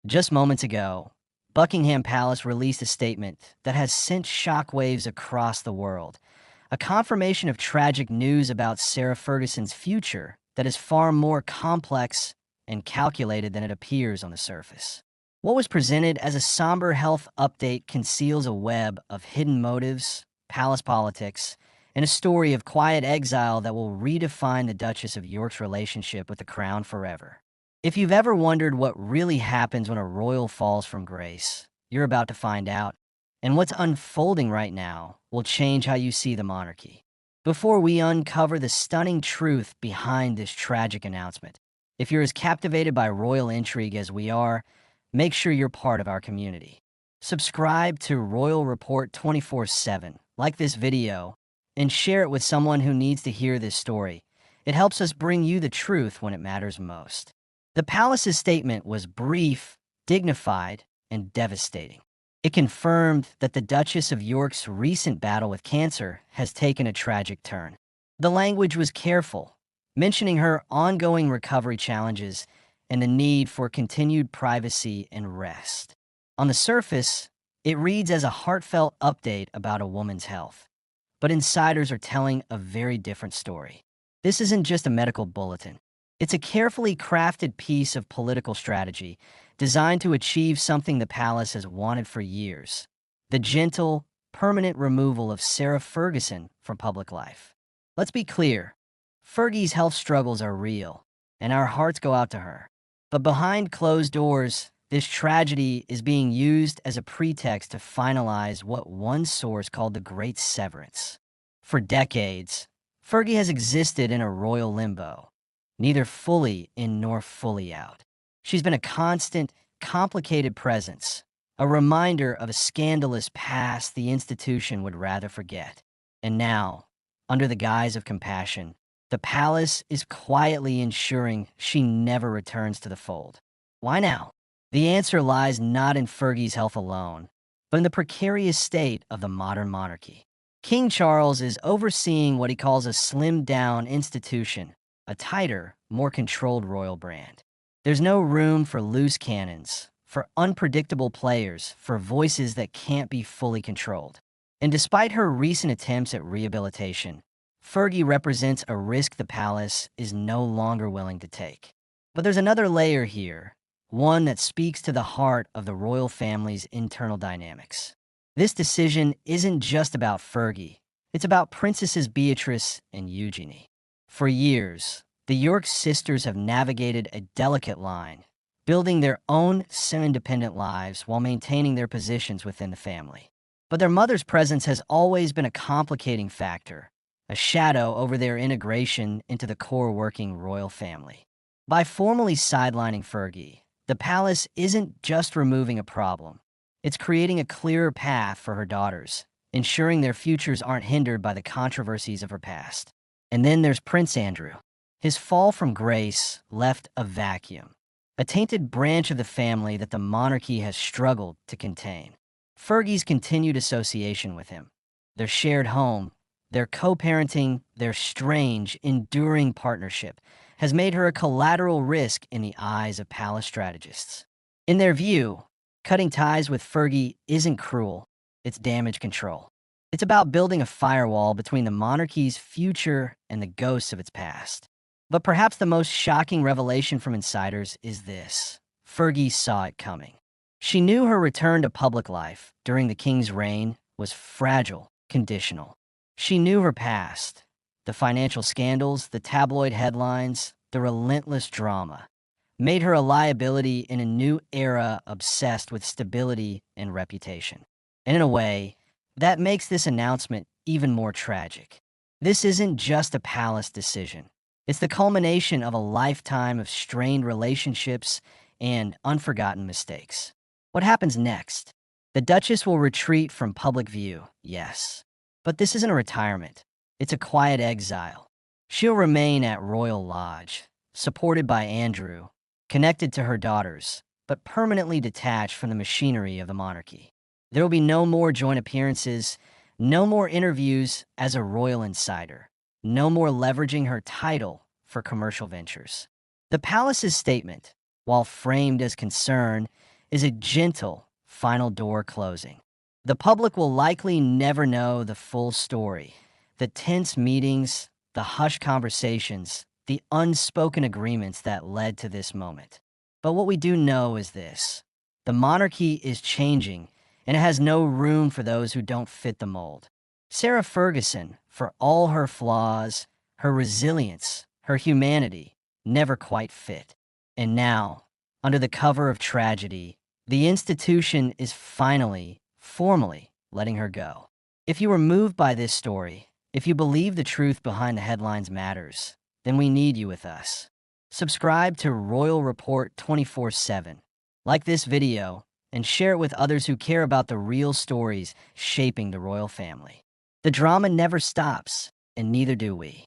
Just moments ago, Buckingham Palace released a statement that has sent shockwaves across the world, a confirmation of tragic news about Sarah Ferguson's future that is far more complex and calculated than it appears on the surface. What was presented as a somber health update conceals a web of hidden motives, palace politics, and a story of quiet exile that will redefine the Duchess of York's relationship with the crown forever. If you've ever wondered what really happens when a royal falls from grace, you're about to find out. And what's unfolding right now will change how you see the monarchy. Before we uncover the stunning truth behind this tragic announcement, if you're as captivated by royal intrigue as we are, make sure you're part of our community. Subscribe to Royal Report 24/7, like this video, and share it with someone who needs to hear this story. It helps us bring you the truth when it matters most. The palace's statement was brief, dignified, and devastating. It confirmed that the Duchess of York's recent battle with cancer has taken a tragic turn. The language was careful, mentioning her ongoing recovery challenges and the need for continued privacy and rest. On the surface, it reads as a heartfelt update about a woman's health. But insiders are telling a very different story. This isn't just a medical bulletin. It's a carefully crafted piece of political strategy designed to achieve something the palace has wanted for years: the gentle, permanent removal of Sarah Ferguson from public life. Let's be clear, Fergie's health struggles are real, and our hearts go out to her. But behind closed doors, this tragedy is being used as a pretext to finalize what one source called the Great Severance. For decades, Fergie has existed in a royal limbo, neither fully in nor fully out. She's been a constant, complicated presence, a reminder of a scandalous past the institution would rather forget. And now, under the guise of compassion, the palace is quietly ensuring she never returns to the fold. Why now? The answer lies not in Fergie's health alone, but in the precarious state of the modern monarchy. King Charles is overseeing what he calls a slimmed-down institution, a tighter, more controlled royal brand. There's no room for loose cannons, for unpredictable players, for voices that can't be fully controlled. And despite her recent attempts at rehabilitation, Fergie represents a risk the palace is no longer willing to take. But there's another layer here, one that speaks to the heart of the royal family's internal dynamics. This decision isn't just about Fergie, it's about Princesses Beatrice and Eugenie. For years, the York sisters have navigated a delicate line, building their own semi-independent lives while maintaining their positions within the family. But their mother's presence has always been a complicating factor, a shadow over their integration into the core working royal family. By formally sidelining Fergie, the palace isn't just removing a problem, it's creating a clearer path for her daughters, ensuring their futures aren't hindered by the controversies of her past. And then there's Prince Andrew. His fall from grace left a vacuum, a tainted branch of the family that the monarchy has struggled to contain. Fergie's continued association with him, their shared home, their co-parenting, their strange, enduring partnership has made her a collateral risk in the eyes of palace strategists. In their view, cutting ties with Fergie isn't cruel, it's damage control. It's about building a firewall between the monarchy's future and the ghosts of its past. But perhaps the most shocking revelation from insiders is this: Fergie saw it coming. She knew her return to public life during the king's reign was fragile, conditional. She knew her past, the financial scandals, the tabloid headlines, the relentless drama, made her a liability in a new era obsessed with stability and reputation. And in a way, that makes this announcement even more tragic. This isn't just a palace decision. It's the culmination of a lifetime of strained relationships and unforgotten mistakes. What happens next? The Duchess will retreat from public view, yes. But this isn't a retirement. It's a quiet exile. She'll remain at Royal Lodge, supported by Andrew, connected to her daughters, but permanently detached from the machinery of the monarchy. There will be no more joint appearances, no more interviews as a royal insider, no more leveraging her title for commercial ventures. The palace's statement, while framed as concern, is a gentle final door closing. The public will likely never know the full story, the tense meetings, the hushed conversations, the unspoken agreements that led to this moment. But what we do know is this: the monarchy is changing, and it has no room for those who don't fit the mold. Sarah Ferguson, for all her flaws, her resilience, her humanity, never quite fit. And now, under the cover of tragedy, the institution is finally, formally letting her go. If you were moved by this story, if you believe the truth behind the headlines matters, then we need you with us. Subscribe to Royal Report 24/7. Like this video and share it with others who care about the real stories shaping the royal family. The drama never stops, and neither do we.